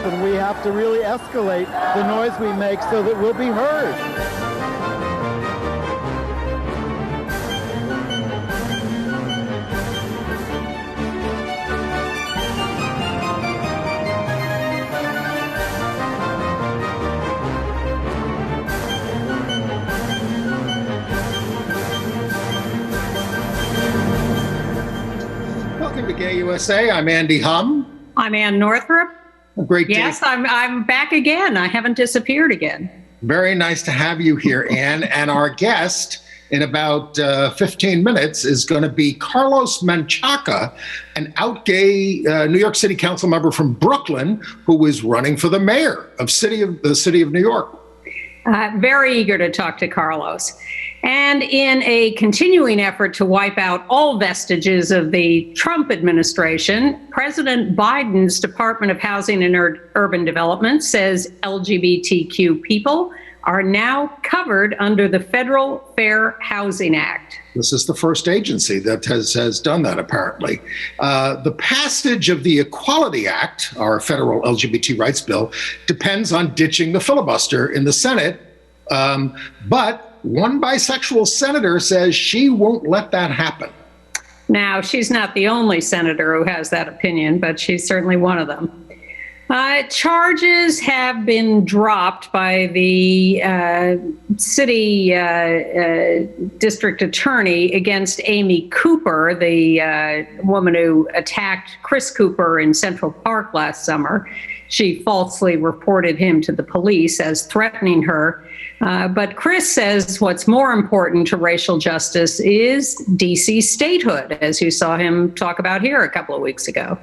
and we have to really escalate the noise we make so that we'll be heard. Welcome to Gay USA. I'm Andy Hum. I'm Ann Northrup. A great day. Yes, I'm back again. I haven't disappeared again. Very nice to have you here, Ann. And our guest in about 15 minutes is going to be Carlos Menchaca, an out gay New York City Council member from Brooklyn who is running for the mayor of the city of New York. Very eager to talk to Carlos. And in a continuing effort to wipe out all vestiges of the Trump administration, President Biden's Department of Housing and Urban Development says LGBTQ people are now covered under the Federal Fair Housing Act. This is the first agency that has done that, apparently. The passage of the Equality Act, our federal LGBT rights bill, depends on ditching the filibuster in the Senate. But one bisexual senator says she won't let that happen. Now, she's not the only senator who has that opinion, but she's certainly one of them. Charges have been dropped by the city district attorney against Amy Cooper, the woman who attacked Chris Cooper in Central Park last summer. She falsely reported him to the police as threatening her. But Chris says what's more important to racial justice is D.C. statehood, as you saw him talk about here a couple of weeks ago.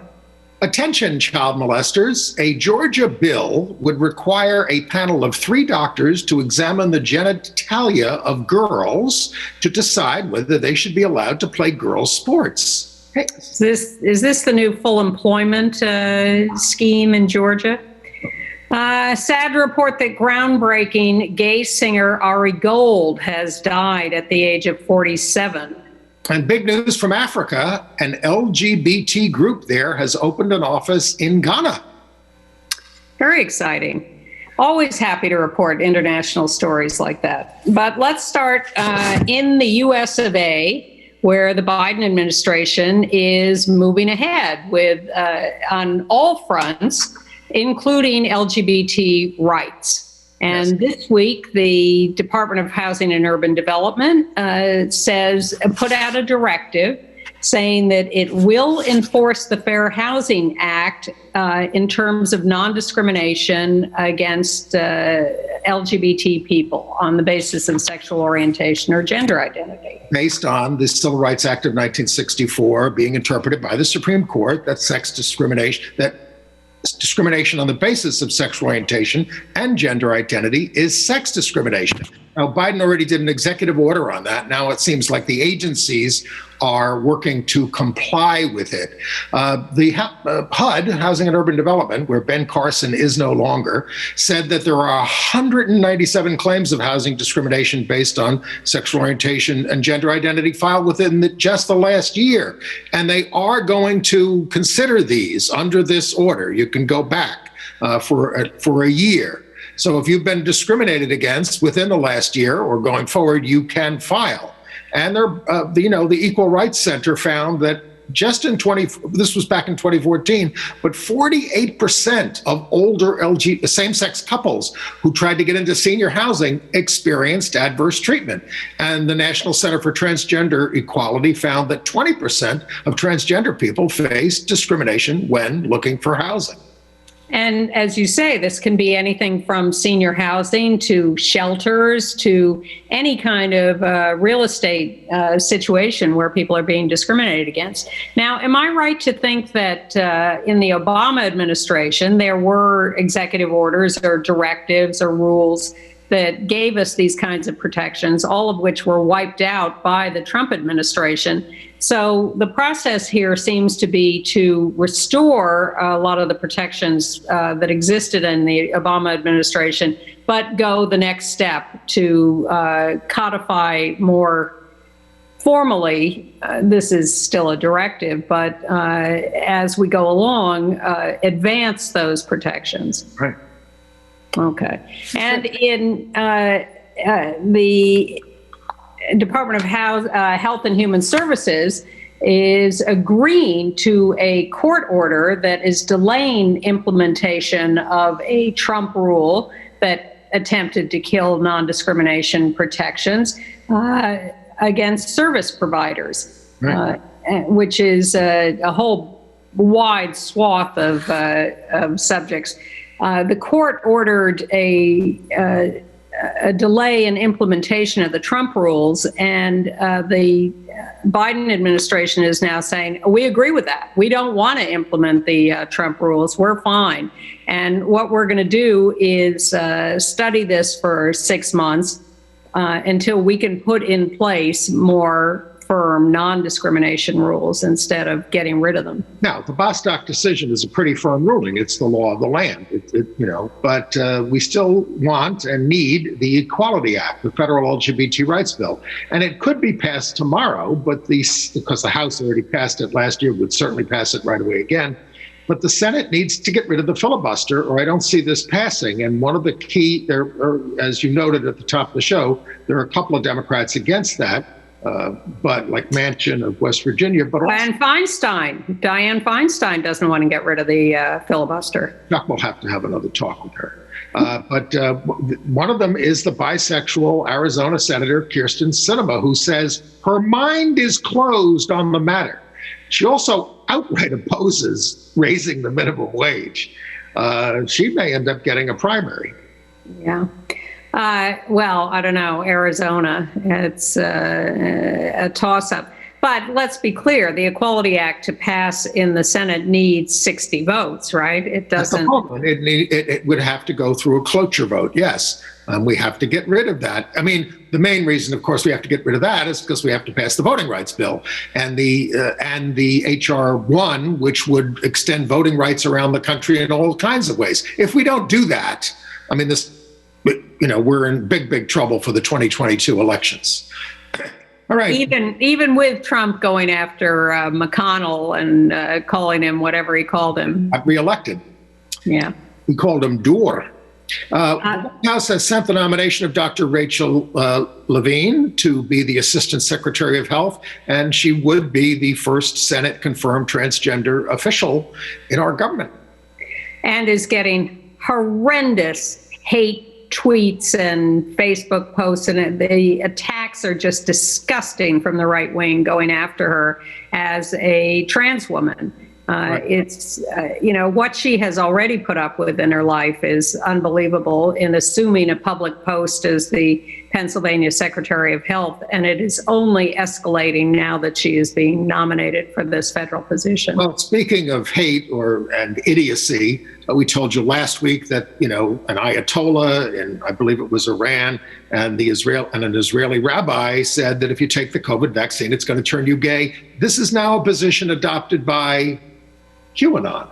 Attention, child molesters. A Georgia bill would require a panel of 3 doctors to examine the genitalia of girls to decide whether they should be allowed to play girls' sports. Hey. Is this the new full employment scheme in Georgia? Sad to report that groundbreaking gay singer Ari Gold has died at the age of 47. And big news from Africa, an LGBT group there has opened an office in Ghana. Very exciting. Always happy to report international stories like that. But let's start in the US of A, where the Biden administration is moving ahead with on all fronts, including LGBT rights. And this week, the Department of Housing and Urban Development put out a directive saying that it will enforce the Fair Housing Act in terms of non-discrimination against LGBT people on the basis of sexual orientation or gender identity. Based on the Civil Rights Act of 1964 being interpreted by the Supreme Court that discrimination on the basis of sexual orientation and gender identity is sex discrimination. Now, Biden already did an executive order on that. Now it seems like the agencies are working to comply with it. The HUD, Housing and Urban Development, where Ben Carson is no longer, said that there are 197 claims of housing discrimination based on sexual orientation and gender identity filed within just the last year. And they are going to consider these under this order. You can go back for a year. So if you've been discriminated against within the last year or going forward, you can file. And the Equal Rights Center found that this was back in 2014, but 48% of older same-sex couples who tried to get into senior housing experienced adverse treatment. And the National Center for Transgender Equality found that 20% of transgender people face discrimination when looking for housing. And as you say, this can be anything from senior housing to shelters to any kind of real estate situation where people are being discriminated against. Now, am I right to think that in the Obama administration, there were executive orders or directives or rules that gave us these kinds of protections, all of which were wiped out by the Trump administration? So the process here seems to be to restore a lot of the protections that existed in the Obama administration, but go the next step to codify more formally, this is still a directive, but as we go along, advance those protections. Right. Okay. And in the Department of Health and Human Services is agreeing to a court order that is delaying implementation of a Trump rule that attempted to kill non-discrimination protections against service providers, Right. which is a whole wide swath of subjects. The court ordered a delay in implementation of the Trump rules, and the Biden administration is now saying, we agree with that. We don't want to implement the Trump rules. We're fine. And what we're going to do is study this for 6 months until we can put in place more firm non-discrimination rules instead of getting rid of them. Now, the Bostock decision is a pretty firm ruling. It's the law of the land, but we still want and need the Equality Act, the federal LGBT rights bill. And it could be passed tomorrow, but because the House already passed it last year, would certainly pass it right away again. But the Senate needs to get rid of the filibuster, or I don't see this passing. And one of the key, as you noted at the top of the show, there are a couple of Democrats against that. But like Manchin of West Virginia, but also Dianne Feinstein doesn't want to get rid of the filibuster. Chuck will have to have another talk with her. But one of them is the bisexual Arizona Senator Kyrsten Sinema, who says her mind is closed on the matter. She also outright opposes raising the minimum wage. She may end up getting a primary. Yeah. Well, I don't know, Arizona, it's a toss-up. But let's be clear, the Equality Act to pass in the Senate needs 60 votes, right? It doesn't. It would have to go through a cloture vote, yes. We have to get rid of that. I mean, the main reason, of course, we have to get rid of that is because we have to pass the voting rights bill and the H.R. 1, which would extend voting rights around the country in all kinds of ways. If we don't do that, I mean, we're in big trouble for the 2022 elections. All right. Even with Trump going after McConnell and calling him whatever he called him. Reelected. Yeah. He called him Doer. The White House has sent the nomination of Dr. Rachel Levine to be the Assistant Secretary of Health, and she would be the first Senate-confirmed transgender official in our government. And is getting horrendous hate tweets and Facebook posts, and the attacks are just disgusting from the right wing going after her as a trans woman. Right. It's, what she has already put up with in her life is unbelievable in assuming a public post as the Pennsylvania Secretary of Health. And it is only escalating now that she is being nominated for this federal position. Well, speaking of hate and idiocy, we told you last week that, an Ayatollah in, I believe it was Iran, and an Israeli rabbi said that if you take the COVID vaccine, it's going to turn you gay. This is now a position adopted by QAnon.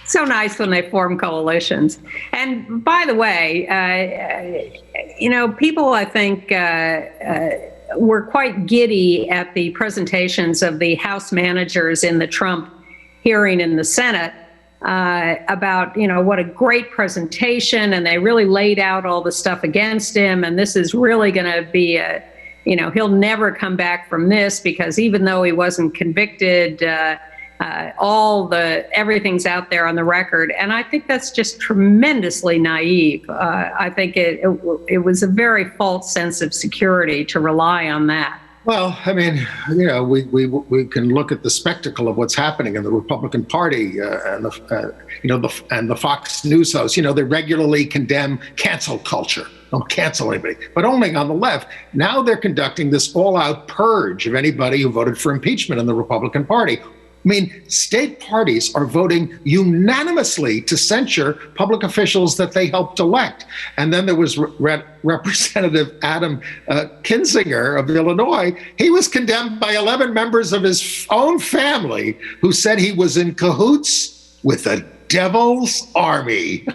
So nice when they form coalitions. And by the way, people, I think, were quite giddy at the presentations of the House managers in the Trump hearing in the Senate about, what a great presentation. And they really laid out all the stuff against him. And this is really going to be he'll never come back from this, because even though he wasn't convicted, everything's out there on the record. And I think that's just tremendously naive. I think it was a very false sense of security to rely on that. Well, I mean, we can look at the spectacle of what's happening in the Republican Party and the Fox News hosts. They regularly condemn cancel culture. Don't cancel anybody, but only on the left. Now they're conducting this all-out purge of anybody who voted for impeachment in the Republican Party. I mean, state parties are voting unanimously to censure public officials that they helped elect. And then there was Representative Adam Kinzinger of Illinois. He was condemned by 11 members of his own family who said he was in cahoots with the devil's army.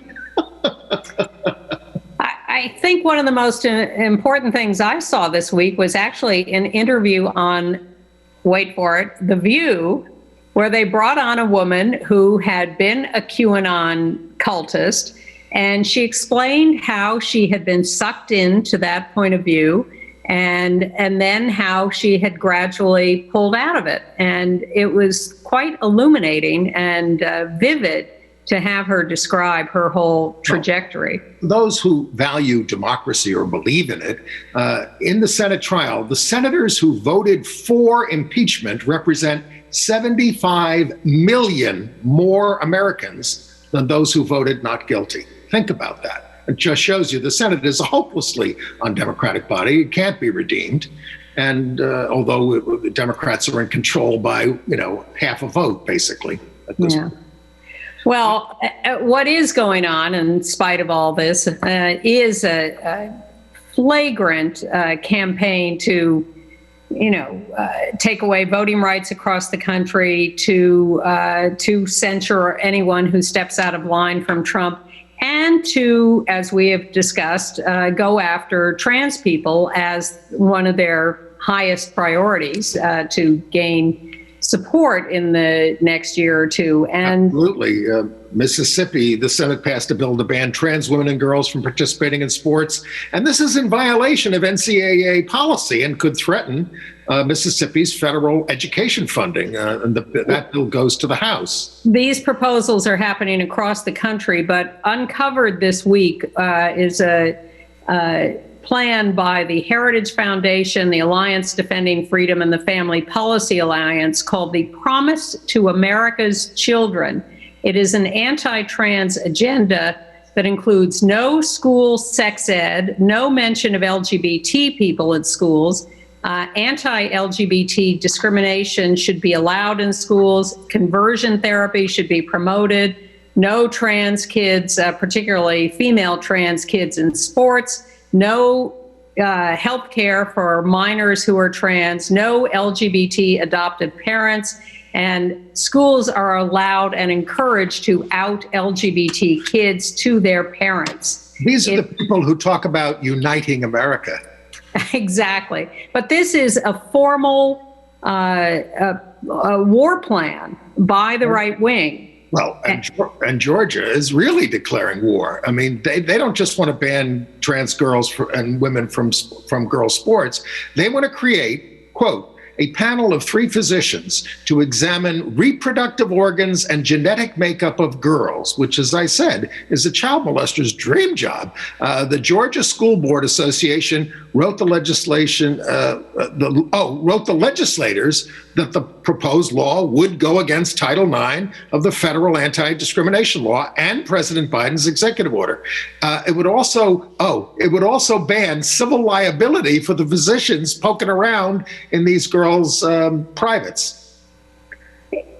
I think one of the most important things I saw this week was actually an interview on, wait for it, The View, where they brought on a woman who had been a QAnon cultist, and she explained how she had been sucked into that point of view, and then how she had gradually pulled out of it. And it was quite illuminating and vivid to have her describe her whole trajectory. Those who value democracy or believe in it, in the Senate trial, the senators who voted for impeachment represent 75 million more Americans than those who voted not guilty. Think about that. It just shows you the Senate is a hopelessly undemocratic body. It can't be redeemed. And although the Democrats are in control by, half a vote, basically, at this point. Well, what is going on, in spite of all this, is a flagrant campaign to, take away voting rights across the country, to censure anyone who steps out of line from Trump, and to, as we have discussed, go after trans people as one of their highest priorities to gain support in the next year or two. And absolutely. Mississippi, the Senate passed a bill to ban trans women and girls from participating in sports. And this is in violation of NCAA policy and could threaten Mississippi's federal education funding. And that bill goes to the House. These proposals are happening across the country, but uncovered this week is a plan by the Heritage Foundation, the Alliance Defending Freedom, and the Family Policy Alliance called the Promise to America's Children. It is an anti-trans agenda that includes no school sex ed, no mention of LGBT people in schools, anti-LGBT discrimination should be allowed in schools, conversion therapy should be promoted, no trans kids, particularly female trans kids in sports, no health care for minors who are trans, no LGBT adopted parents, and schools are allowed and encouraged to out LGBT kids to their parents. These are the people who talk about uniting America. Exactly. But this is a formal a war plan by the right wing. Well, and Georgia is really declaring war. I mean, they don't just want to ban trans girls and women from girls' sports. They want to create, quote, a panel of 3 physicians to examine reproductive organs and genetic makeup of girls, which, as I said, is a child molester's dream job. The Georgia School Board Association wrote the legislators that the proposed law would go against Title IX of the federal anti-discrimination law and President Biden's executive order. It would also ban civil liability for the physicians poking around in these girls' privates.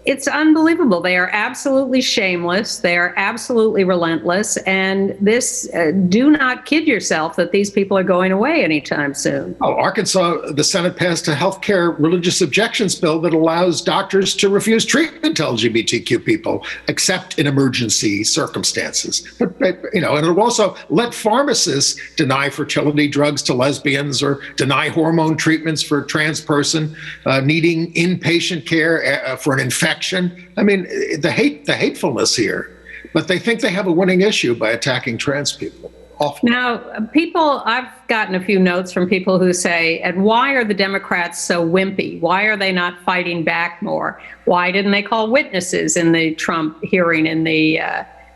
It's unbelievable. They are absolutely shameless. They are absolutely relentless. And this, do not kid yourself that these people are going away anytime soon. Oh, Arkansas, the Senate passed a healthcare religious objections bill that allows doctors to refuse treatment to LGBTQ people, except in emergency circumstances. But and it'll also let pharmacists deny fertility drugs to lesbians or deny hormone treatments for a trans person needing inpatient care for an infection. I mean, the hatefulness here, but they think they have a winning issue by attacking trans people. Often. Now, I've gotten a few notes from people who say, and why are the Democrats so wimpy? Why are they not fighting back more? Why didn't they call witnesses in the Trump hearing in the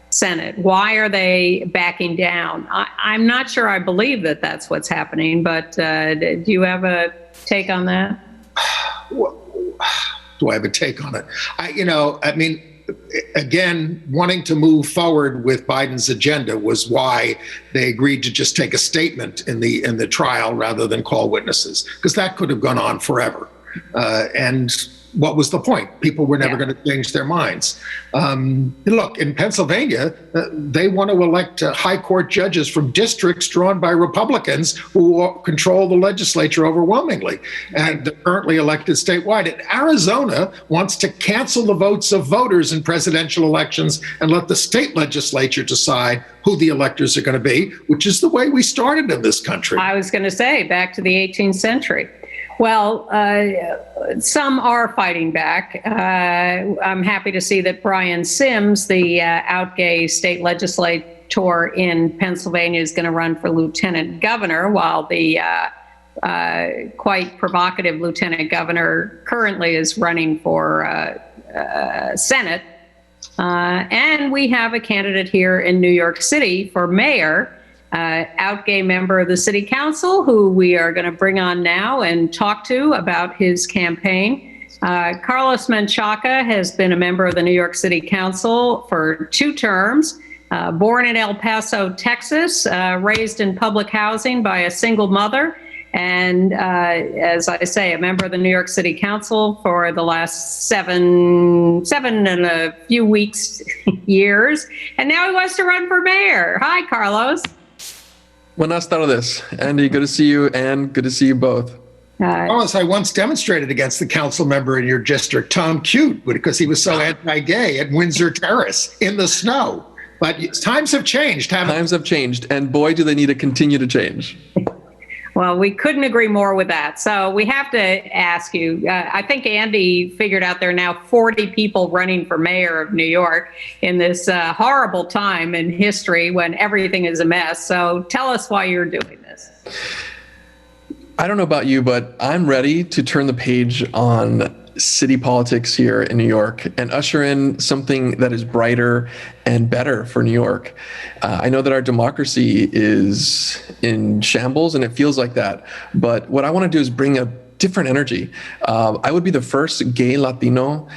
Senate? Why are they backing down? I'm not sure I believe that that's what's happening, but do you have a take on that? Do I have a take on it? Again, wanting to move forward with Biden's agenda was why they agreed to just take a statement in the trial rather than call witnesses, because that could have gone on forever. And what was the point? People were never going to change their minds. Look, in Pennsylvania, they want to elect high court judges from districts drawn by Republicans who control the legislature overwhelmingly, and they're currently elected statewide. And Arizona wants to cancel the votes of voters in presidential elections and let the state legislature decide who the electors are going to be, which is the way we started in this country. I was going to say, back to the 18th century. Well, some are fighting back. I'm happy to see that Brian Sims, the out gay state legislator in Pennsylvania, is going to run for lieutenant governor, while the quite provocative lieutenant governor currently is running for Senate. And we have a candidate here in New York City for mayor, out gay member of the city council, who we are going to bring on now and talk to about his campaign. Carlos Menchaca has been a member of the New York City Council for 2 terms. Born in El Paso, Texas, raised in public housing by a single mother, and as I say, a member of the New York City Council for the last seven and a few weeks, years. And now he wants to run for mayor. Hi, Carlos. Buenas tardes, Andy. Good to see you, and good to see you both. Carlos, I once demonstrated against the council member in your district, Tom Cute, because he was so anti-gay at Windsor Terrace in the snow. But times have changed, haven't they? Times have changed, and boy, do they need to continue to change. Well, we couldn't agree more with that. So we have to ask you, I think Andy figured out there are now 40 people running for mayor of New York in this horrible time in history when everything is a mess. So tell us why you're doing this. I don't know about you, but I'm ready to turn the page on city politics here in New York and usher in something that is brighter and better for New York. I know that our democracy is in shambles, and it feels like that. But what I want to do is bring a different energy. I would be the first gay Latino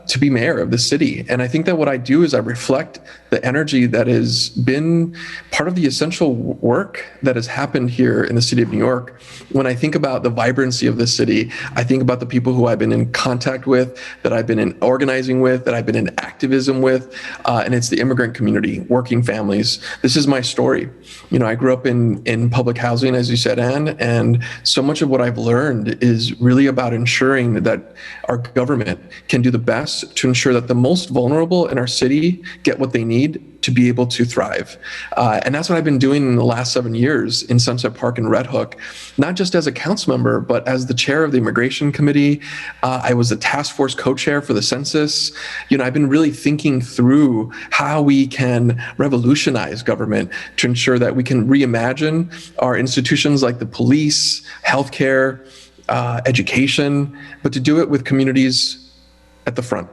to be mayor of the city. And I think that what I do is I reflect the energy that has been part of the essential work that has happened here in the city of New York. When I think about the vibrancy of the city, I think about the people who I've been in contact with, that I've been in organizing with, that I've been in activism with, and it's the immigrant community, working families. This is my story. You know, I grew up in public housing, as you said, Anne, and so much of what I've learned is really about ensuring that our government can do the best to ensure that the most vulnerable in our city get what they need to be able to thrive. And that's what I've been doing in the last 7 years in Sunset Park and Red Hook, not just as a council member, but as the chair of the immigration committee. I was the task force co-chair for the census. You know, I've been really thinking through how we can revolutionize government to ensure that we can reimagine our institutions like the police, healthcare, education, but to do it with communities at the front,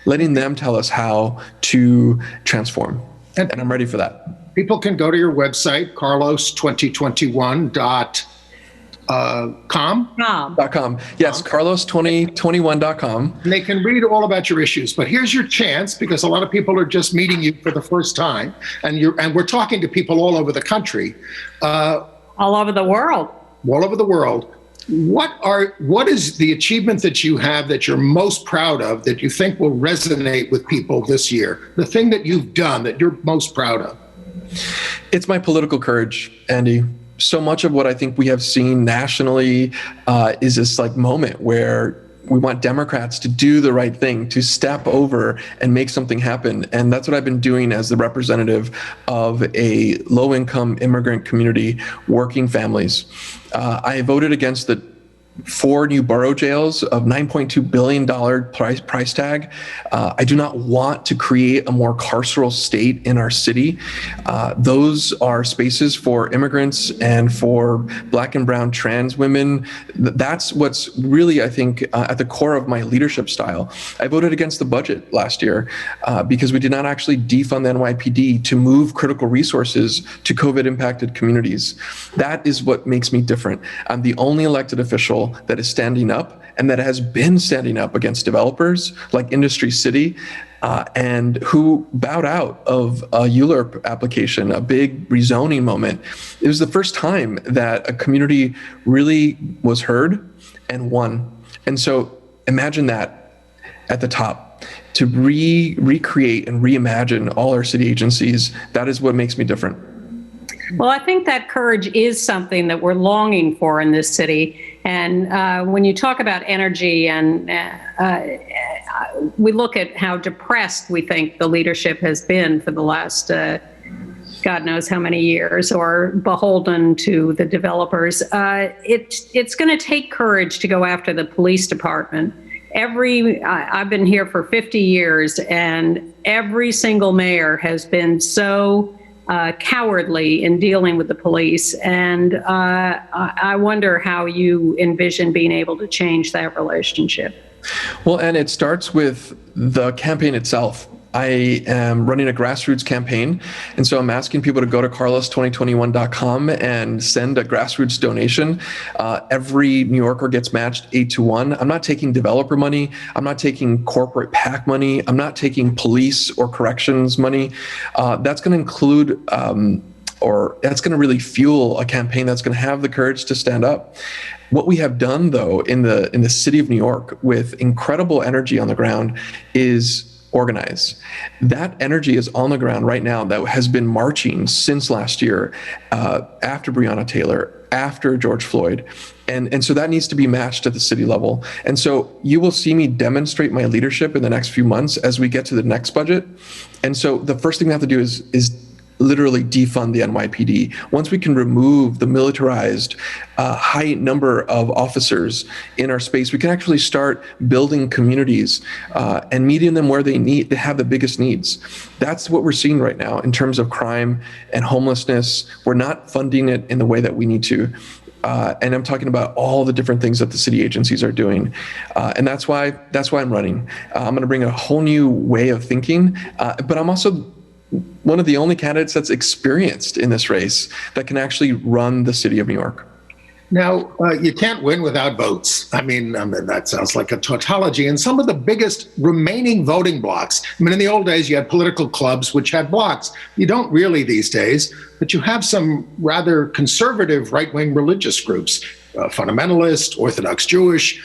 letting them tell us how to transform. And I'm ready for that. People can go to your website, carlos2021.com. Yes, carlos2021.com. And they can read all about your issues. But here's your chance, because a lot of people are just meeting you for the first time, and we're talking to people all over the country. All over the world. All over the world. What is the achievement that you have that you're most proud of, that you think will resonate with people this year? The thing that you've done that you're most proud of? It's my political courage, Andy. So much of what I think we have seen nationally is this like moment where we want Democrats to do the right thing, to step over and make something happen. And that's what I've been doing as the representative of a low-income immigrant community, working families. I voted against the 4 new borough jails of $9.2 billion price tag. I do not want to create a more carceral state in our city. Those are spaces for immigrants and for Black and brown trans women. That's what's really, I think, at the core of my leadership style. I voted against the budget last year because we did not actually defund the NYPD to move critical resources to COVID-impacted communities. That is what makes me different. I'm the only elected official that is standing up and that has been standing up against developers like Industry City and who bowed out of a ULURP application, a big rezoning moment. It was the first time that a community really was heard and won. And so imagine that at the top, to recreate and reimagine all our city agencies. That is what makes me different. Well, I think that courage is something that we're longing for in this city. And when you talk about energy, and we look at how depressed we think the leadership has been for the last God knows how many years, or beholden to the developers, it's going to take courage to go after the police department. I've been here for 50 years, and every single mayor has been so cowardly in dealing with the police. And I wonder how you envision being able to change that relationship. Well, and it starts with the campaign itself. I am running a grassroots campaign, and so I'm asking people to go to carlos2021.com and send a grassroots donation. Every New Yorker gets matched 8-1. I'm not taking developer money. I'm not taking corporate PAC money. I'm not taking police or corrections money. That's going to include, or that's going to really fuel a campaign that's going to have the courage to stand up. What we have done, though, in the city of New York with incredible energy on the ground is organize. That energy is on the ground right now, that has been marching since last year, after Breonna Taylor, after George Floyd. And so that needs to be matched at the city level. And so you will see me demonstrate my leadership in the next few months as we get to the next budget. And so the first thing we have to do is literally defund the NYPD. Once we can remove the militarized high number of officers in our space, we can actually start building communities and meeting them where they have the biggest needs. That's what we're seeing right now in terms of crime and homelessness. We're not funding it in the way that we need to. And I'm talking about all the different things that the city agencies are doing. And that's why I'm running. I'm going to bring a whole new way of thinking, but I'm also one of the only candidates that's experienced in this race that can actually run the city of New York. Now, you can't win without votes. I mean, that sounds like a tautology. And some of the biggest remaining voting blocks, I mean, in the old days, you had political clubs which had blocks. You don't really these days, but you have some rather conservative right-wing religious groups, fundamentalist, Orthodox Jewish,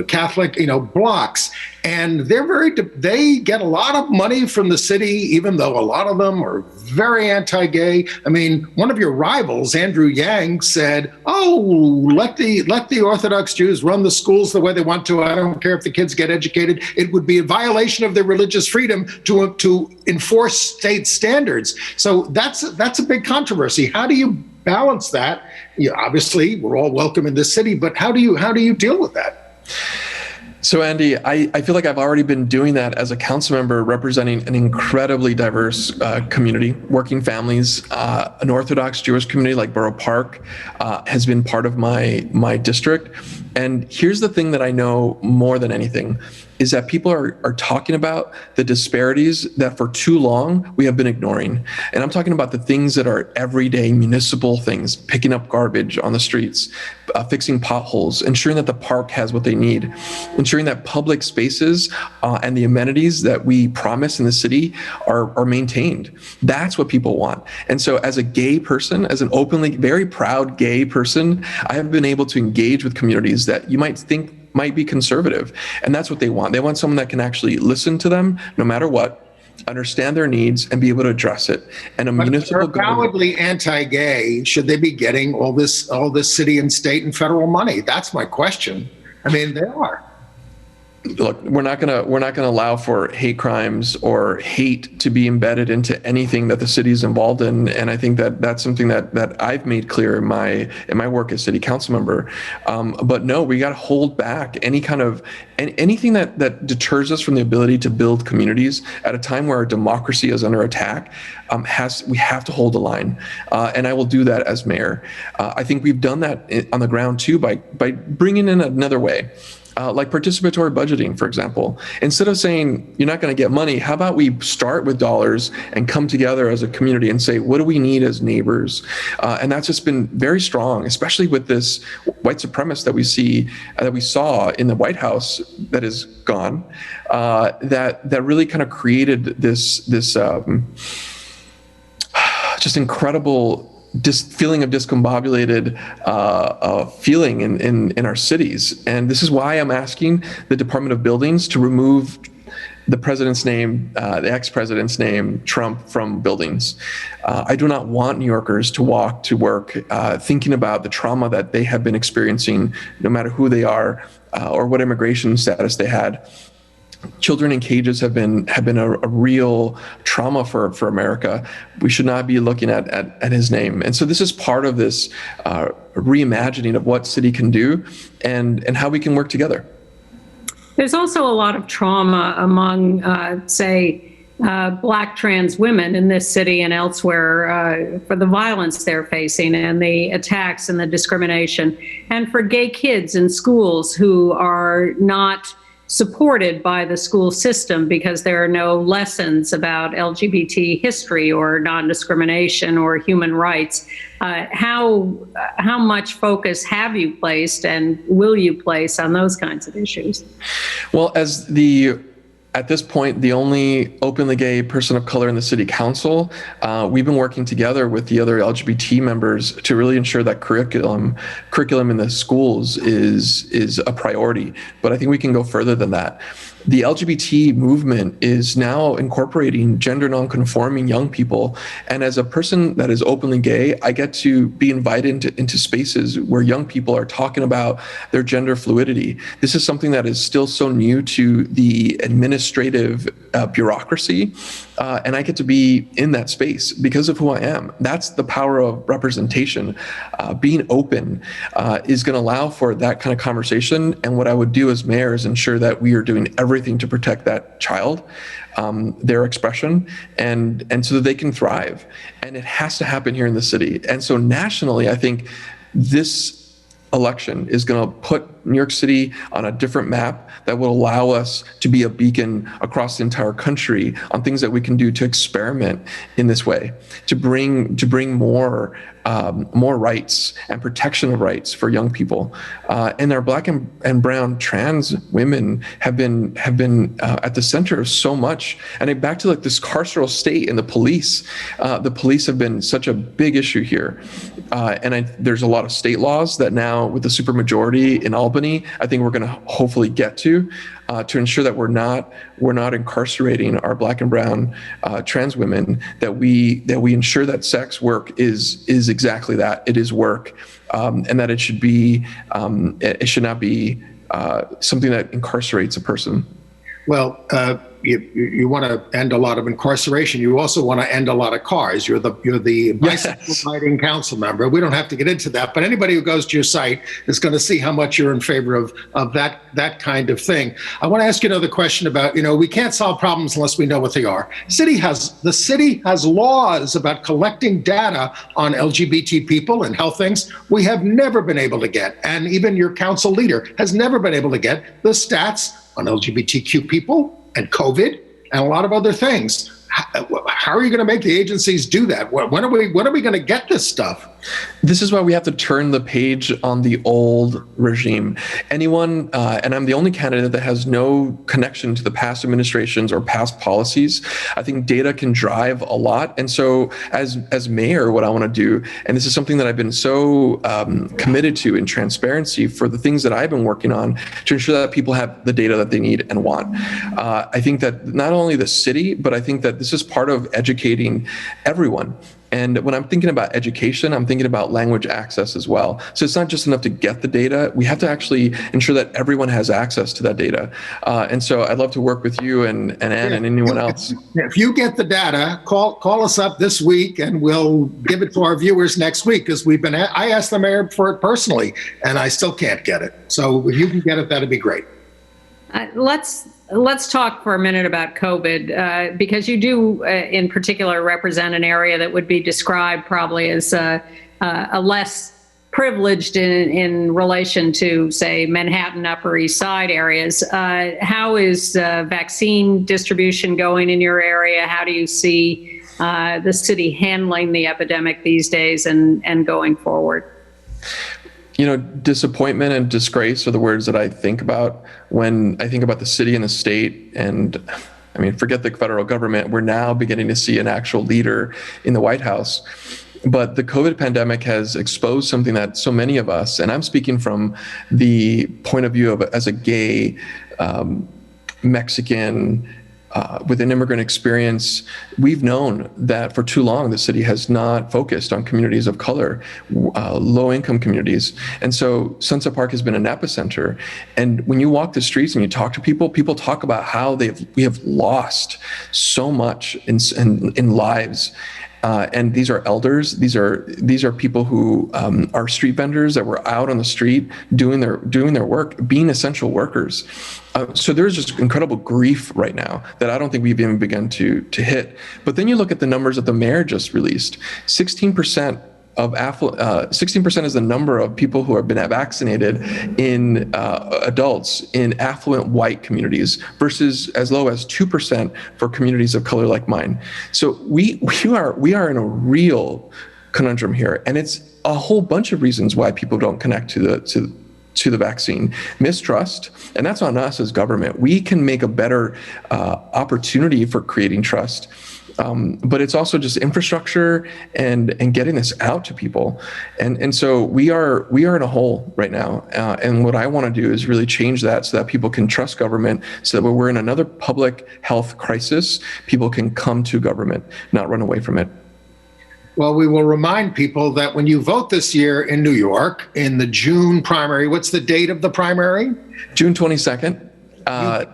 Catholic, blocks. And they get a lot of money from the city, even though a lot of them are very anti-gay. I mean, one of your rivals, Andrew Yang, said, let the Orthodox Jews run the schools the way they want to. I don't care if the kids get educated. It would be a violation of their religious freedom to enforce state standards. So that's a big controversy. How do you balance that? Obviously, we're all welcome in this city, but how do you deal with that? So, Andy, I feel like I've already been doing that as a council member representing an incredibly diverse community, working families. An Orthodox Jewish community like Borough Park has been part of my district. And here's the thing that I know more than anything is that people are talking about the disparities that for too long we have been ignoring. And I'm talking about the things that are everyday municipal things, picking up garbage on the streets, fixing potholes, ensuring that the park has what they need, ensuring that public spaces and the amenities that we promise in the city are maintained. That's what people want. And so as a gay person, as an openly, very proud gay person, I have been able to engage with communities that you might think might be conservative. And that's what they want. They want someone that can actually listen to them no matter what, understand their needs, and be able to address it. And municipal government, validly anti-gay, should they be getting all this city and state and federal money? That's my question. I mean, they are. Look, we're not gonna allow for hate crimes or hate to be embedded into anything that the city is involved in, and I think that that's something that I've made clear in my work as city council member. But no, we got to hold back anything that deters us from the ability to build communities at a time where our democracy is under attack. We have to hold the line, and I will do that as mayor. I think we've done that on the ground too by bringing in another way. Like participatory budgeting, for example. Instead of saying, you're not going to get money, how about we start with dollars and come together as a community and say, what do we need as neighbors? And that's just been very strong, especially with this white supremacist that we saw in the White House that is gone, that really kind of created this just incredible feeling of discombobulated feeling in our cities. And this is why I'm asking the Department of Buildings to remove the president's name, the ex-president's name, Trump, from buildings. I do not want New Yorkers to walk to work thinking about the trauma that they have been experiencing, no matter who they are or what immigration status they had. Children in cages have been a real trauma for America. We should not be looking at his name. And so this is part of this reimagining of what city can do and how we can work together. There's also a lot of trauma among, Black trans women in this city and elsewhere for the violence they're facing and the attacks and the discrimination, and for gay kids in schools who are not supported by the school system because there are no lessons about LGBT history or non-discrimination or human rights. How much focus have you placed and will you place on those kinds of issues? Well, at this point, the only openly gay person of color in the city council, we've been working together with the other LGBT members to really ensure that curriculum in the schools is a priority. But I think we can go further than that. The LGBT movement is now incorporating gender nonconforming young people. And as a person that is openly gay, I get to be invited into spaces where young people are talking about their gender fluidity. This is something that is still so new to the administrative bureaucracy. And I get to be in that space because of who I am. That's the power of representation. Being open is going to allow for that kind of conversation. And what I would do as mayor is ensure that we are doing everything to protect that child, their expression, and so that they can thrive. And it has to happen here in the city. And so nationally, I think this election is going to put New York City on a different map that will allow us to be a beacon across the entire country on things that we can do to experiment in this way, to bring more rights and protection of rights for young people. And our Black and brown trans women have been at the center of so much. And back to like this carceral state and the police have been such a big issue here. There's a lot of state laws that now, with the supermajority in Albany, I think we're going to hopefully get to ensure that we're not incarcerating our Black and brown trans women. That we ensure that sex work is exactly that. It is work, and that it should not be something that incarcerates a person. Well, you want to end a lot of incarceration. You also want to end a lot of cars. You're the bicycle riding council member. We don't have to get into that, but anybody who goes to your site is going to see how much you're in favor of that kind of thing. I want to ask you another question about, we can't solve problems unless we know what they are. The city has laws about collecting data on LGBT people and health things we have never been able to get, and even your council leader has never been able to get the stats on LGBTQ people and COVID and a lot of other things. How are you going to make the agencies do that? When are we going to get this stuff? This is why we have to turn the page on the old regime. Anyone, and I'm the only candidate that has no connection to the past administrations or past policies. I think data can drive a lot. And so as mayor, what I want to do, and this is something that I've been so committed to in transparency for the things that I've been working on to ensure that people have the data that they need and want. I think that not only the city, but I think that this is part of educating everyone. And when I'm thinking about education, I'm thinking about language access as well. So it's not just enough to get the data. We have to actually ensure that everyone has access to that data. And so I'd love to work with you and Ann and anyone else. If you get the data, call us up this week and we'll give it to our viewers next week, because I asked the mayor for it personally and I still can't get it. So if you can get it, that'd be great. Let's talk for a minute about COVID, because you do, in particular, represent an area that would be described probably as a less privileged in relation to, say, Manhattan, Upper East Side areas. How is vaccine distribution going in your area? How do you see the city handling the epidemic these days and going forward? Disappointment and disgrace are the words that I think about when I think about the city and the state. And forget the federal government. We're now beginning to see an actual leader in the White House. But the COVID pandemic has exposed something that so many of us, and I'm speaking from the point of view of as a gay Mexican with an immigrant experience, we've known that for too long the city has not focused on communities of color, low-income communities. And so Sunset Park has been an epicenter. And when you walk the streets and you talk to people, people talk about how we have lost so much in lives. And these are elders. These are people who are street vendors that were out on the street doing their work, being essential workers. So there's just incredible grief right now that I don't think we've even begun to hit. But then you look at the numbers that the mayor just released. 16% of 16% is the number of people who have been vaccinated in adults in affluent white communities versus as low as 2% for communities of color like mine. So we are in a real conundrum here, and it's a whole bunch of reasons why people don't connect to the vaccine. Mistrust, and that's on us as government. We can make a better opportunity for creating trust. But it's also just infrastructure and getting this out to people. And so we are in a hole right now. And what I want to do is really change that so that people can trust government, so that when we're in another public health crisis, people can come to government, not run away from it. Well, we will remind people that when you vote this year in New York in the June primary, what's the date of the primary? June 22nd.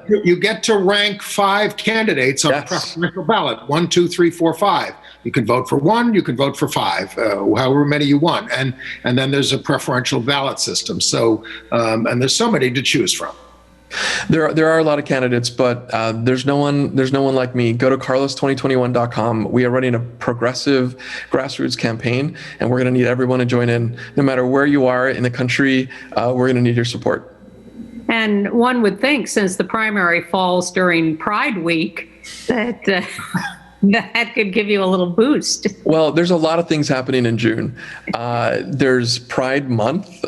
You get to rank 5 candidates on the preferential ballot, 1, 2, 3, 4, 5. You can vote for 1, you can vote for 5, however many you want. And then there's a preferential ballot system. So, and there's so many to choose from. There are a lot of candidates, but there's no one like me. Go to carlos2021.com. We are running a progressive grassroots campaign, and we're going to need everyone to join in. No matter where you are in the country, we're going to need your support. And one would think, since the primary falls during Pride Week, that that could give you a little boost. Well, there's a lot of things happening in June. There's Pride Month,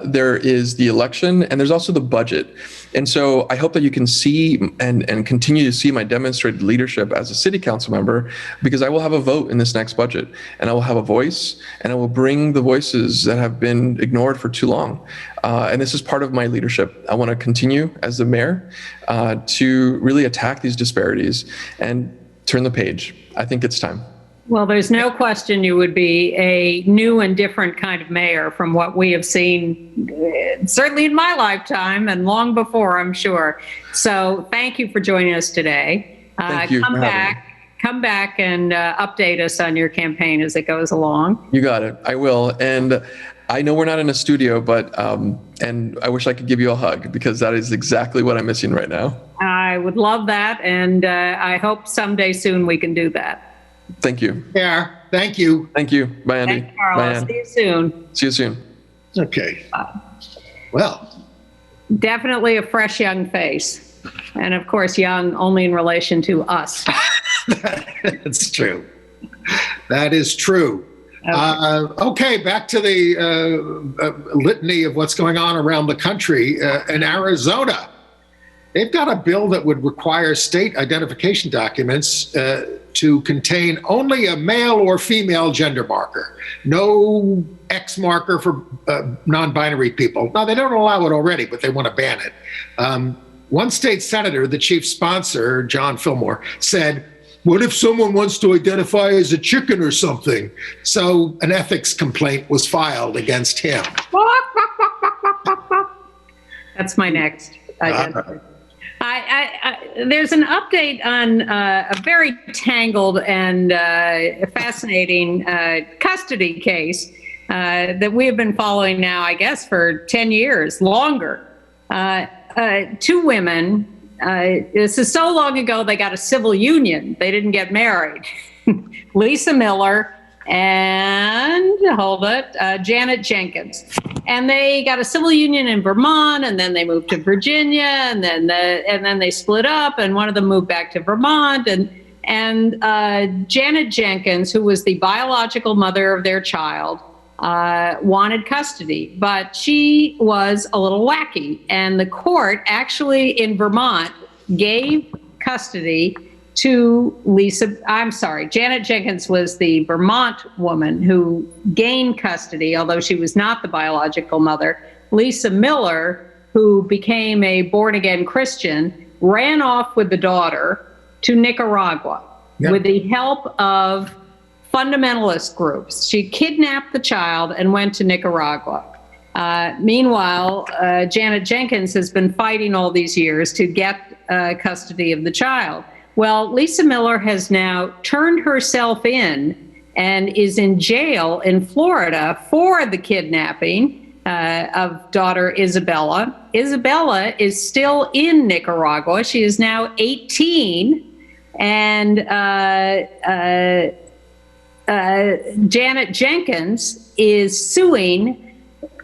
there is the election, and there's also the budget. And so I hope that you can see and continue to see my demonstrated leadership as a city council member, because I will have a vote in this next budget, and I will have a voice, and I will bring the voices that have been ignored for too long. And this is part of my leadership. I want to continue as the mayor to really attack these disparities and turn the page. I think it's time. Well, there's no question you would be a new and different kind of mayor from what we have seen, certainly in my lifetime and long before, I'm sure. So thank you for joining us today. Thank you. Come back and update us on your campaign as it goes along. You got it. I will. And I know we're not in a studio, but and I wish I could give you a hug, because that is exactly what I'm missing right now. I would love that. And I hope someday soon we can do that. Thank you. Yeah, thank you. Thank you. Bye, Andy. Thanks, Carlos. Bye, Ann. See you soon. See you soon. Okay. Well, definitely a fresh young face. And of course, young only in relation to us. that's true. That is true. Okay, back to the litany of what's going on around the country. In Arizona, they've got a bill that would require state identification documents to contain only a male or female gender marker, no X marker for non-binary people. Now, they don't allow it already, but they want to ban it. One state senator, the chief sponsor, John Fillmore, said, "What if someone wants to identify as a chicken or something?" So an ethics complaint was filed against him. That's my next. There's an update on a very tangled and fascinating custody case that we have been following now, I guess, for 10 years, longer. 2 women, this is so long ago, they got a civil union. They didn't get married. Lisa Miller and, Janet Jenkins. And they got a civil union in Vermont, and then they moved to Virginia, and then they split up, and one of them moved back to Vermont. And Janet Jenkins, who was the biological mother of their child, wanted custody, but she was a little wacky. And the court actually in Vermont gave custody to Janet Jenkins was the Vermont woman who gained custody, although she was not the biological mother. Lisa Miller, who became a born-again Christian, ran off with the daughter to Nicaragua with the help of fundamentalist groups. She kidnapped the child and went to Nicaragua. Meanwhile, Janet Jenkins has been fighting all these years to get custody of the child. Well, Lisa Miller has now turned herself in and is in jail in Florida for the kidnapping of daughter Isabella. Isabella is still in Nicaragua. She is now 18, and Janet Jenkins is suing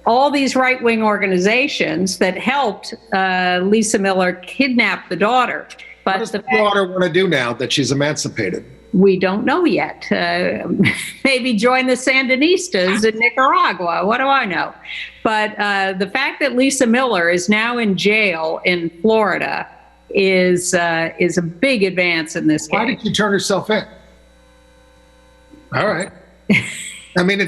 all these right-wing organizations that helped Lisa Miller kidnap the daughter. But what does the daughter want to do now that she's emancipated? We don't know yet. Maybe join the Sandinistas in Nicaragua. What do I know? But the fact that Lisa Miller is now in jail in Florida is a big advance in this case. Why did she turn herself in? All right. I mean,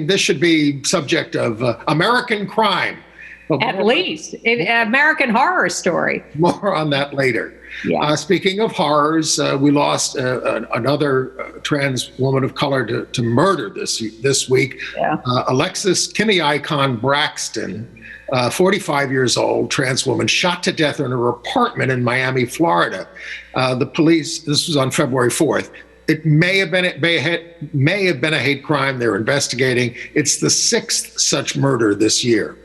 this should be subject of American crime. At least, American Horror Story. More on that later. Yeah. Speaking of horrors, we lost another trans woman of color to murder this week. Yeah. Alexis Kinney icon Braxton, 45 years old, trans woman, shot to death in her apartment in Miami, Florida. The police, this was on February 4th. It may have been a hate crime. They're investigating. It's the 6th such murder this year.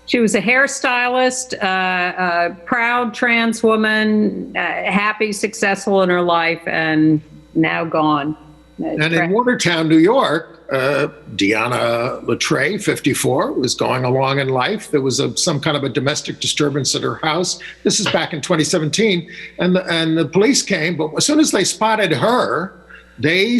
She was a hairstylist, a proud trans woman, happy, successful in her life, and now gone. And in Watertown, New York, Deanna Latray, 54, was going along in life. There was some kind of a domestic disturbance at her house. This is back in 2017, and the police came. But as soon as they spotted her, they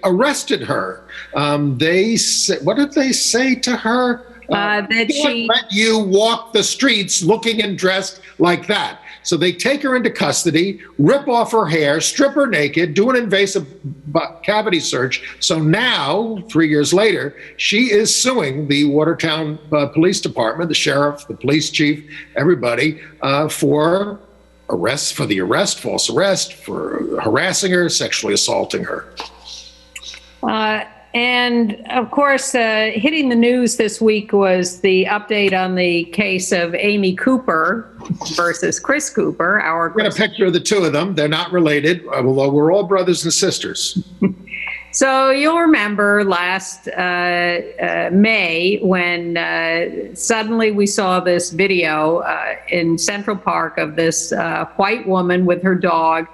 arrested her. What did they say to her? That she let you walk the streets looking and dressed like that. So they take her into custody, rip off her hair, strip her naked, do an invasive cavity search. So now, 3 years later, she is suing the Watertown Police Department, the sheriff, the police chief, everybody, for false arrest, for harassing her, sexually assaulting her. And of course, hitting the news this week was the update on the case of Amy Cooper versus Chris Cooper. We got a picture of the two of them. They're not related, although we're all brothers and sisters. So you'll remember last May when suddenly we saw this video in Central Park of this white woman with her dog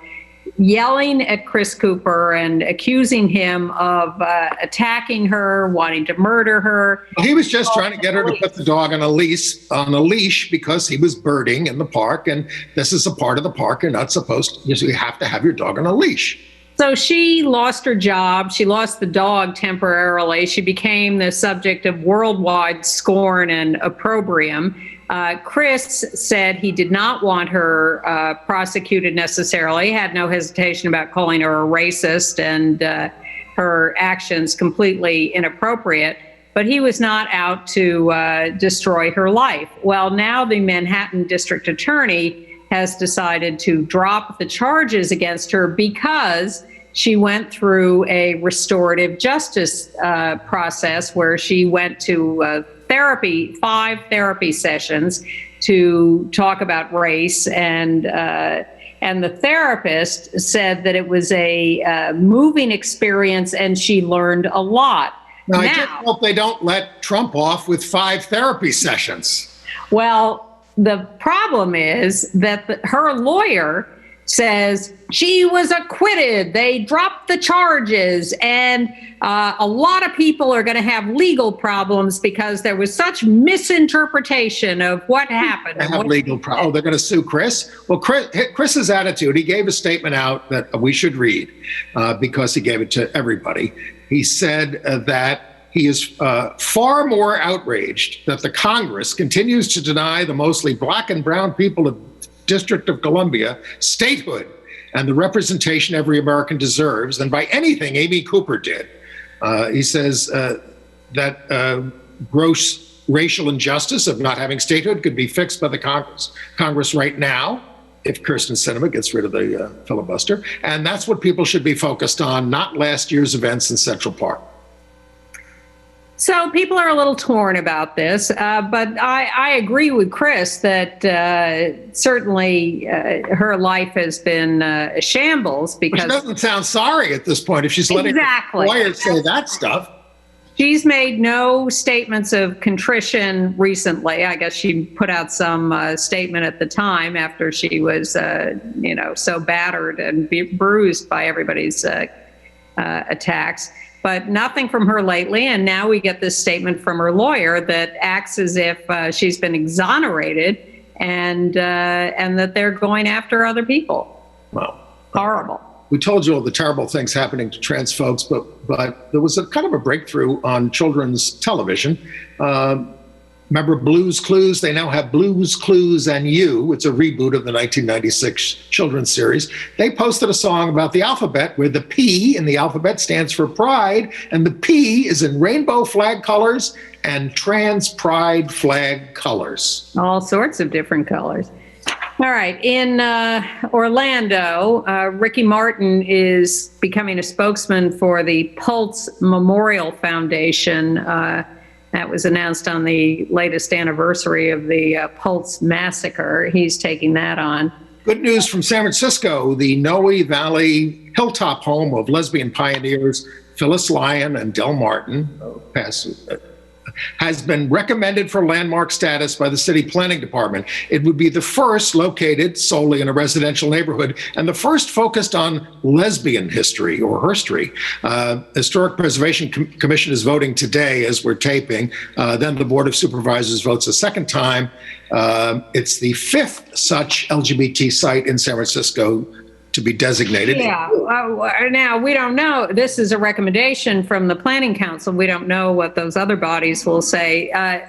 yelling at Chris Cooper and accusing him of attacking her, wanting to murder her. He was just trying to get her to put the dog on a leash because he was birding in the park, and this is a part of the park you're not supposed to. You have to have your dog on a leash. So she lost her job. She lost the dog temporarily. She became the subject of worldwide scorn and opprobrium. Chris said he did not want her prosecuted necessarily, had no hesitation about calling her a racist and her actions completely inappropriate, but he was not out to destroy her life. Well, now the Manhattan District Attorney has decided to drop the charges against her because she went through a restorative justice process where she went to 5 therapy sessions to talk about race, and the therapist said that it was a moving experience and she learned a lot. Now, I just hope they don't let Trump off with 5 therapy sessions. Well, the problem is that her lawyer says she was acquitted. They dropped the charges, and a lot of people are going to have legal problems because there was such misinterpretation of what happened. They have legal problems. Oh, they're going to sue Chris? Well, Chris's attitude, he gave a statement out that we should read because he gave it to everybody. He said that he is far more outraged that the Congress continues to deny the mostly black and brown people of District of Columbia statehood and the representation every American deserves than by anything Amy Cooper did. He says that gross racial injustice of not having statehood could be fixed by the Congress right now if Kyrsten Sinema gets rid of the filibuster. And that's what people should be focused on, not last year's events in Central Park. So people are a little torn about this, but I agree with Chris that certainly her life has been a shambles because she doesn't sound sorry at this point if she's letting lawyers say that stuff. She's made no statements of contrition recently. I guess she put out some statement at the time after she was, so battered and bruised by everybody's attacks. But nothing from her lately, and now we get this statement from her lawyer that acts as if she's been exonerated and that they're going after other people. Well, horrible. We told you all the terrible things happening to trans folks, but there was a kind of a breakthrough on children's television. Remember Blue's Clues? They now have Blue's Clues and You. It's a reboot of the 1996 children's series. They posted a song about the alphabet where the P in the alphabet stands for pride, and the P is in rainbow flag colors and trans pride flag colors. All sorts of different colors. All right. In Orlando, Ricky Martin is becoming a spokesman for the Pulse Memorial Foundation. That was announced on the latest anniversary of the Pulse massacre. He's taking that on. Good news from San Francisco. The Noe Valley hilltop home of lesbian pioneers Phyllis Lyon and Del Martin has been recommended for landmark status by the city planning department. It would be the first located solely in a residential neighborhood and the first focused on lesbian history or herstory. Historic Preservation Commission is voting today as we're taping. Then the Board of Supervisors votes a second time. It's the fifth such LGBT site in San Francisco to be designated. Yeah. Now, we don't know. This is a recommendation from the Planning Council. We don't know what those other bodies will say. A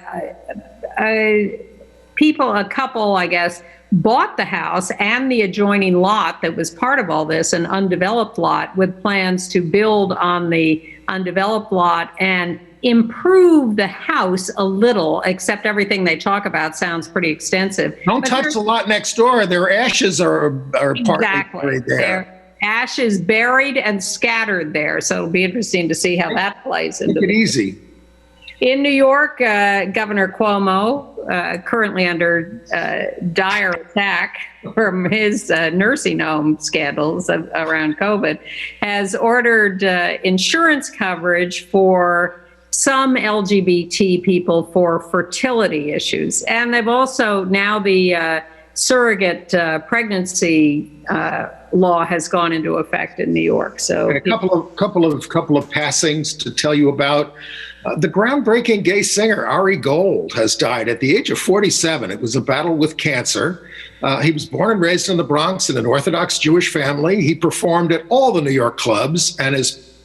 couple, I guess, bought the house and the adjoining lot that was part of all this, an undeveloped lot, with plans to build on the undeveloped lot and improve the house a little, except everything they talk about sounds pretty extensive. Don't touch the lot next door. Their ashes are exactly partly buried there. Their ashes buried and scattered there. So it'll be interesting to see how that plays into it. Easy. In New York, Governor Cuomo, currently under dire attack from his nursing home scandals around COVID, has ordered insurance coverage for some LGBT people for fertility issues. And they've also, now the surrogate pregnancy law has gone into effect in New York. So a couple of passings to tell you about. The groundbreaking gay singer Ari Gold has died at the age of 47. It was a battle with cancer. He was born and raised in the Bronx in an Orthodox Jewish family. He performed at all the New York clubs and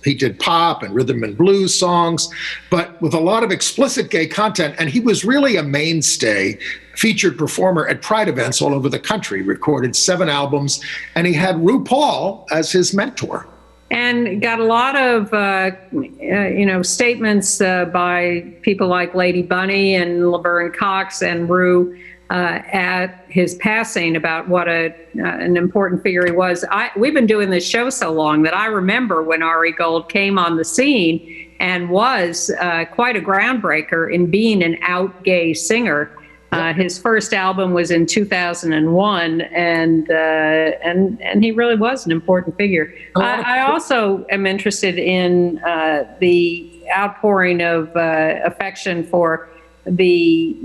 he did pop and rhythm and blues songs, but with a lot of explicit gay content. And he was really a mainstay, featured performer at Pride events all over the country, recorded 7 albums, and he had RuPaul as his mentor. And got a lot of, statements by people like Lady Bunny and Laverne Cox and Ru at his passing about what an important figure he was. We've been doing this show so long that I remember when Ari Gold came on the scene and was quite a groundbreaker in being an out gay singer. His first album was in 2001, and he really was an important figure. I also am interested in the outpouring of affection for the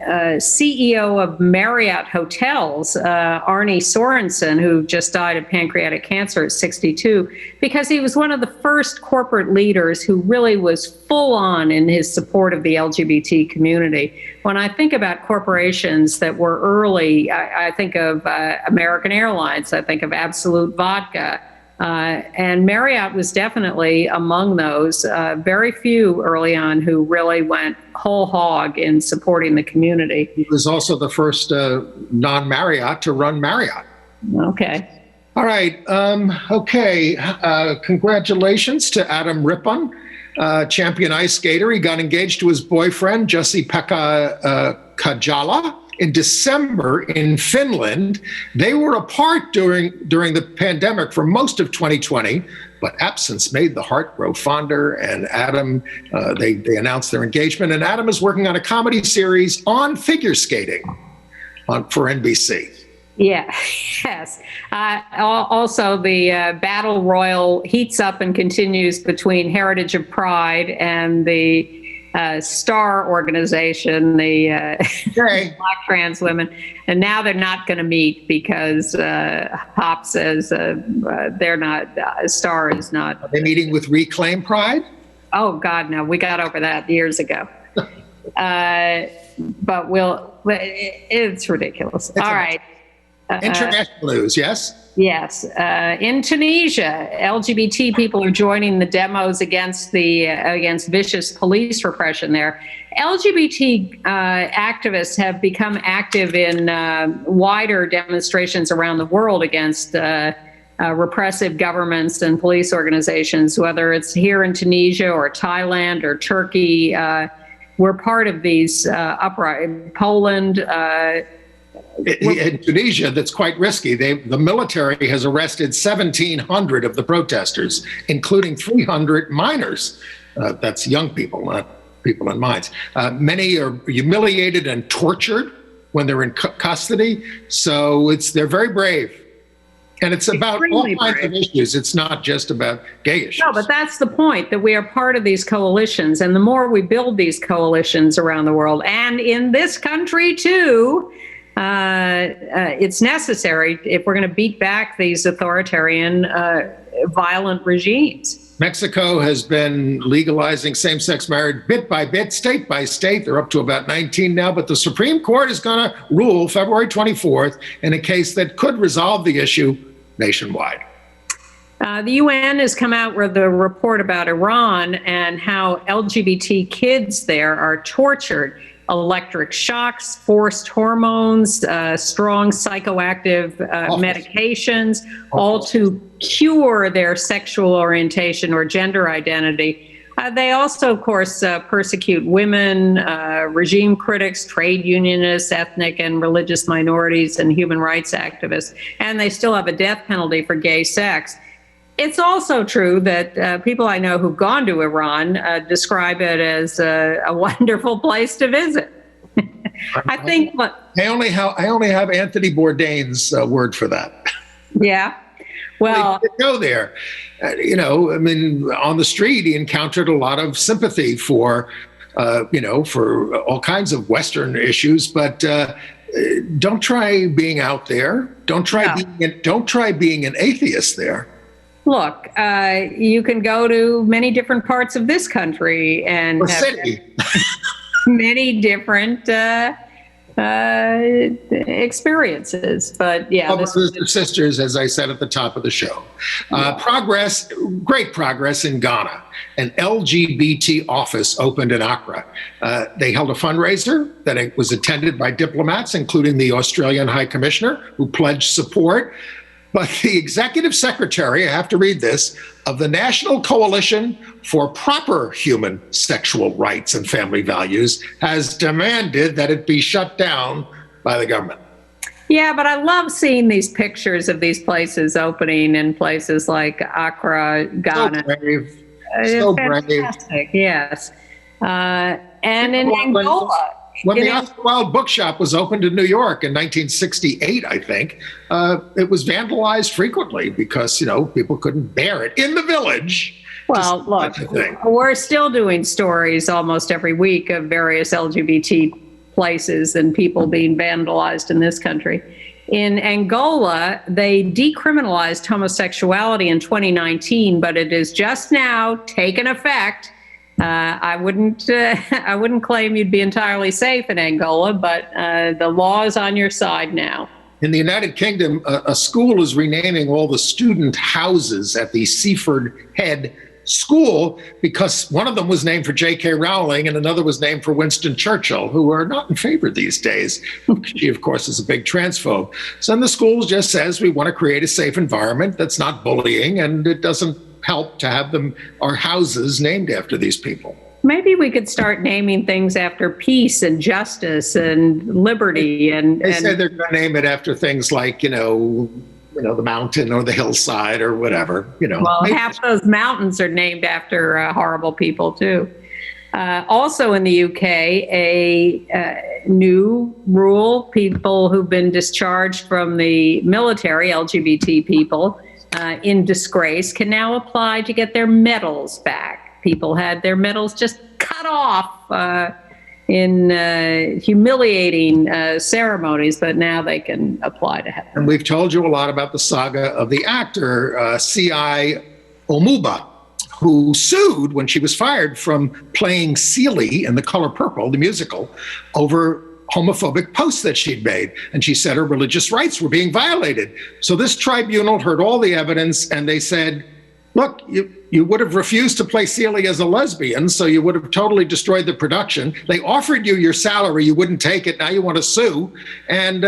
CEO of Marriott Hotels, Arne Sorensen, who just died of pancreatic cancer at 62, because he was one of the first corporate leaders who really was full on in his support of the LGBT community. When I think about corporations that were early, I think of American Airlines, I think of Absolute Vodka, And Marriott was definitely among those. Very few early on who really went whole hog in supporting the community. He was also the first non-Marriott to run Marriott. Okay. All right. Congratulations to Adam Rippon, champion ice skater. He got engaged to his boyfriend, Jussi-Pekka Kajala, in December in Finland. They were apart during the pandemic for most of 2020, but absence made the heart grow fonder. And Adam, they announced their engagement. And Adam is working on a comedy series on figure skating for NBC. Yeah, yes. Also, the battle royal heats up and continues between Heritage of Pride and the STAR organization, the Black trans women. And now they're not going to meet because Hop says they're not, STAR is not. Are they meeting with Reclaim Pride? Oh, God, no. We got over that years ago. But it's ridiculous. All right. International news, yes? Yes. In Tunisia, LGBT people are joining the demos against vicious police repression there. LGBT activists have become active in wider demonstrations around the world against repressive governments and police organizations, whether it's here in Tunisia or Thailand or Turkey. We're part of these uprisings. Poland. In Tunisia, that's quite risky. The military has arrested 1,700 of the protesters, including 300 minors. That's young people, not people in mines. Many are humiliated and tortured when they're in custody. So they're very brave. And it's about all kinds of issues. It's not just about gay issues. No, but that's the point, that we are part of these coalitions. And the more we build these coalitions around the world, and in this country too, it's necessary if we're going to beat back these authoritarian, violent regimes. Mexico has been legalizing same-sex marriage bit by bit, state by state. They're up to about 19 now, but the Supreme Court is going to rule February 24th in a case that could resolve the issue nationwide. The UN has come out with a report about Iran and how LGBT kids there are tortured. Electric shocks, forced hormones, strong psychoactive medications, all to cure their sexual orientation or gender identity. They also, of course, persecute women, regime critics, trade unionists, ethnic and religious minorities, and human rights activists. And they still have a death penalty for gay sex. It's also true that people I know who've gone to Iran describe it as a wonderful place to visit. I think I only have Anthony Bourdain's word for that. Yeah, well, they go there. On the street, he encountered a lot of sympathy for all kinds of Western issues, but. Don't try being out there. Don't try being an atheist there. Look, you can go to many different parts of this country and or city. Many different experiences. But yeah, brothers and sisters, as I said at the top of the show. Great progress in Ghana. An LGBT office opened in Accra. They held a fundraiser that was attended by diplomats, including the Australian High Commissioner, who pledged support. But the executive secretary, I have to read this, of the National Coalition for Proper Human Sexual Rights and Family Values has demanded that it be shut down by the government. Yeah, but I love seeing these pictures of these places opening in places like Accra, Ghana. So brave. So fantastic, brave. Yes. And in Angola. When the Oscar Wilde bookshop was opened in New York in 1968, I think, it was vandalized frequently because, people couldn't bear it in the village. Well, look, we're still doing stories almost every week of various LGBT places and people being vandalized in this country. In Angola, they decriminalized homosexuality in 2019, but it is just now taken effect. I wouldn't claim you'd be entirely safe in Angola, but the law is on your side now. In the United Kingdom, a school is renaming all the student houses at the Seaford Head School because one of them was named for J.K. Rowling and another was named for Winston Churchill, who are not in favor these days. She, of course, is a big transphobe. So then the school just says we want to create a safe environment that's not bullying, and it doesn't help to have our houses named after these people. Maybe we could start naming things after peace and justice and liberty. They say they're going to name it after things like, the mountain or the hillside or whatever, Well, half those mountains are named after horrible people, too. Also in the UK, a new rule, people who've been discharged from the military, LGBT people, in disgrace, can now apply to get their medals back. People had their medals just cut off in humiliating ceremonies, but now they can apply to have them. And we've told you a lot about the saga of the actor C.I. Omuba, who sued when she was fired from playing Celie in The Color Purple, the musical, over homophobic posts that she'd made. And she said her religious rights were being violated. So this tribunal heard all the evidence and they said, look, you would have refused to play Celie as a lesbian, so you would have totally destroyed the production. They offered you your salary, you wouldn't take it, now you want to sue. And,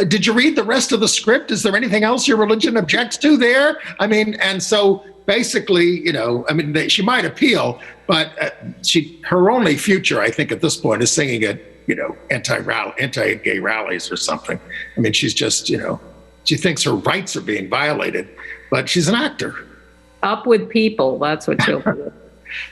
did you read the rest of the script? Is there anything else your religion objects to there? And so basically, she might appeal, but her only future, I think, at this point is singing at, anti-gay rallies or something. She's just, she thinks her rights are being violated, but she's an actor. Up with people, that's what she'll do.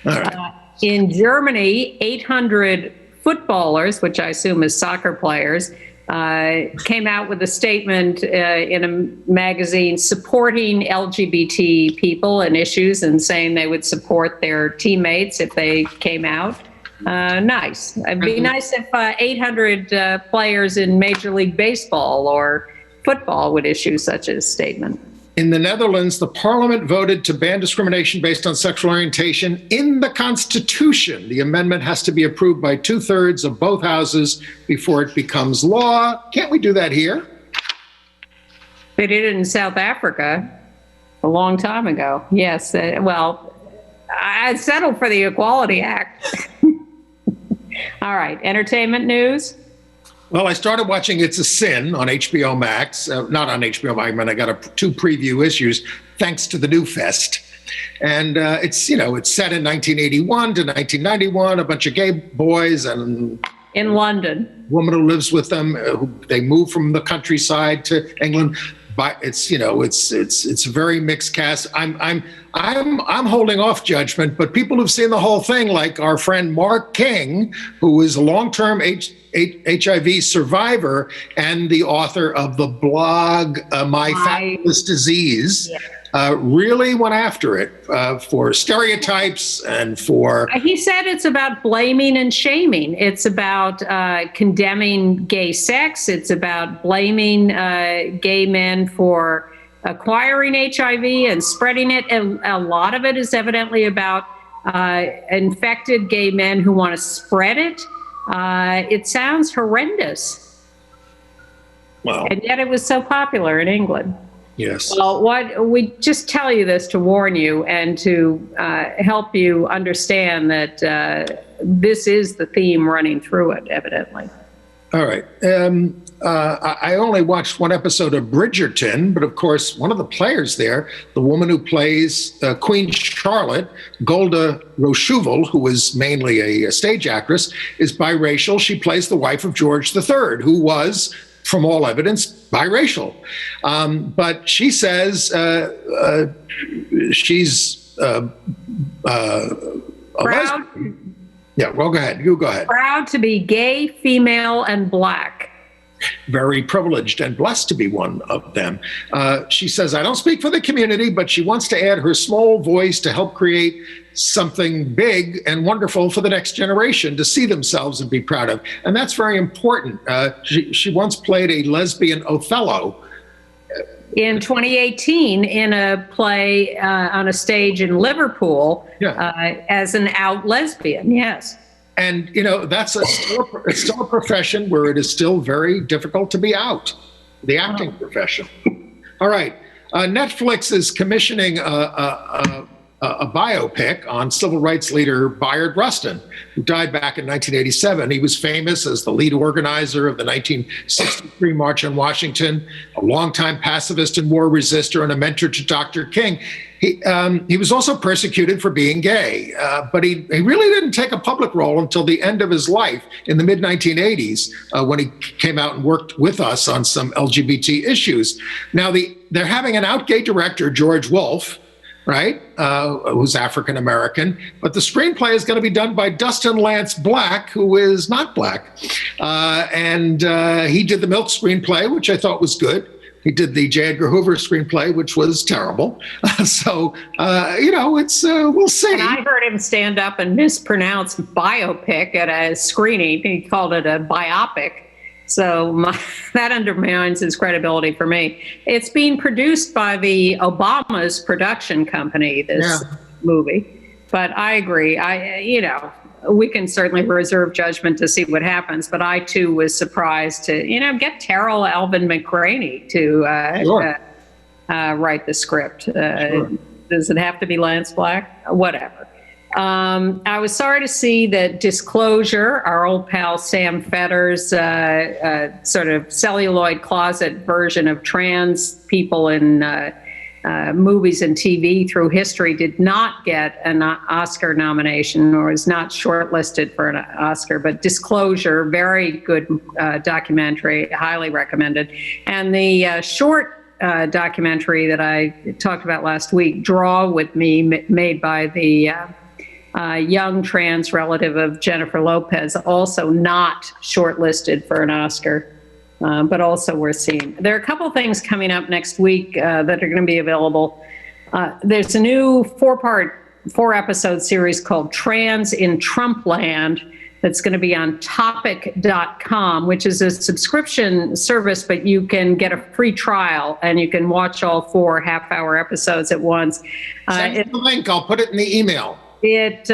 All right. In Germany, 800 footballers, which I assume is soccer players, came out with a statement in a magazine supporting LGBT people and issues and saying they would support their teammates if they came out. Nice. It'd be nice if 800 players in Major League Baseball or football would issue such a statement. In the Netherlands, the parliament voted to ban discrimination based on sexual orientation in the Constitution. The amendment has to be approved by 2/3 of both houses before it becomes law. Can't we do that here? They did it in South Africa a long time ago. Yes. I settled for the Equality Act. All right. Entertainment news. Well, I started watching It's a Sin on HBO Max. Not on HBO Max, I got 2 preview issues thanks to the New Fest. And it's set in 1981 to 1991, a bunch of gay boys and in London. Woman who lives with them. They move from the countryside to England. But it's a very mixed cast. I'm holding off judgment, but people who've seen the whole thing, like our friend Mark King, who is a long-term HIV survivor and the author of the blog My Fabulous Disease, really went after it for stereotypes and for... He said it's about blaming and shaming. It's about condemning gay sex. It's about blaming gay men for acquiring HIV and spreading it. And a lot of it is evidently about infected gay men who want to spread it. It sounds horrendous. Well, and yet it was so popular in England. Yes. Well, we just tell you this to warn you and to help you understand that this is the theme running through it, evidently. All right. I only watched one episode of Bridgerton, but of course, one of the players there, the woman who plays Queen Charlotte, Golda Rosheuvel, who is mainly a stage actress, is biracial. She plays the wife of George III, who was, from all evidence, biracial. But she says she's a lesbian. Yeah, well, go ahead. You go ahead. Proud to be gay, female, and Black. Very privileged and blessed to be one of them. She says, I don't speak for the community, but she wants to add her small voice to help create something big and wonderful for the next generation to see themselves and be proud of. And that's very important. She once played a lesbian Othello. In 2018, in a play on a stage in Liverpool, as an out lesbian, yes. And, that's it's still a profession where it is still very difficult to be out. the acting profession. All right. Netflix is commissioning a biopic on civil rights leader Bayard Rustin, who died back in 1987. He was famous as the lead organizer of the 1963 March on Washington, a longtime pacifist and war resister, and a mentor to Dr. King. He was also persecuted for being gay, but he really didn't take a public role until the end of his life in the mid-1980s, when he came out and worked with us on some LGBT issues. Now, they're having an out gay director, George Wolfe, right, who's African-American, but the screenplay is going to be done by Dustin Lance Black, who is not Black. And he did the Milk screenplay, which I thought was good. He did the J. Edgar Hoover screenplay, which was terrible. So, it's, we'll see. And I heard him stand up and mispronounce biopic at a screening. He called it a biopic. So that undermines his credibility for me. It's being produced by the Obama's production company, this movie. But I agree. We can certainly reserve judgment to see what happens. But I, too, was surprised to, get Terrell Alvin McCraney to write the script. Sure. Does it have to be Lance Black? Whatever. I was sorry to see that Disclosure, our old pal Sam Fetter's sort of celluloid closet version of trans people in movies and TV through history, did not get an Oscar nomination or is not shortlisted for an Oscar. But Disclosure, very good documentary, highly recommended. And the short documentary that I talked about last week, Draw With Me, made by the young trans relative of Jennifer Lopez, also not shortlisted for an Oscar, but also worth seeing. There are a couple things coming up next week that are going to be available. There's a new four-episode series called Trans in Trumpland that's going to be on topic.com, which is a subscription service, but you can get a free trial and you can watch all 4 half-hour episodes at once. Send me the link. I'll put it in the email. It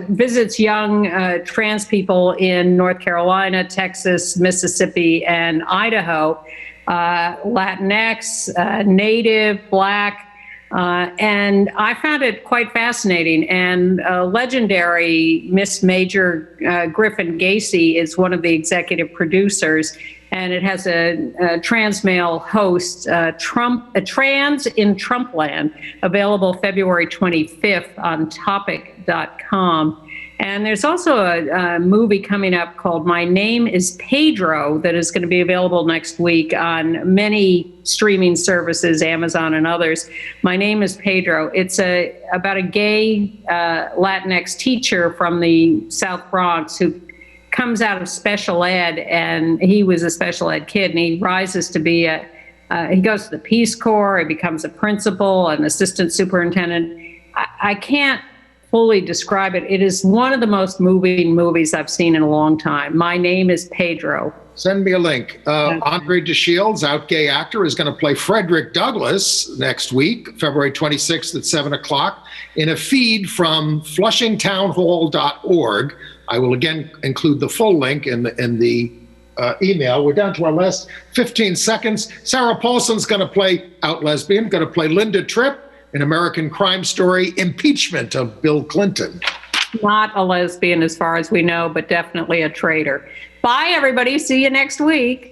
visits young trans people in North Carolina, Texas, Mississippi, and Idaho, Latinx, Native, Black, and I found it quite fascinating. And legendary Miss Major Griffin Gacy is one of the executive producers. And it has a trans male host, Trans in Trumpland, available February 25th on topic.com. And there's also a movie coming up called My Name is Pedro that is going to be available next week on many streaming services, Amazon and others. My Name is Pedro. It's about a gay Latinx teacher from the South Bronx who comes out of special ed, and he was a special ed kid, and he rises to be he goes to the Peace Corps, he becomes a principal, an assistant superintendent. I can't fully describe it. It is one of the most moving movies I've seen in a long time. My Name is Pedro. Send me a link. Andre DeShields, out gay actor, is going to play Frederick Douglass next week, February 26th at 7 o'clock, in a feed from flushingtownhall.org. I will again include the full link in the email. We're down to our last 15 seconds. Sarah Paulson's going to play out lesbian, going to play Linda Tripp in American Crime Story, Impeachment of Bill Clinton. Not a lesbian as far as we know, but definitely a traitor. Bye, everybody. See you next week.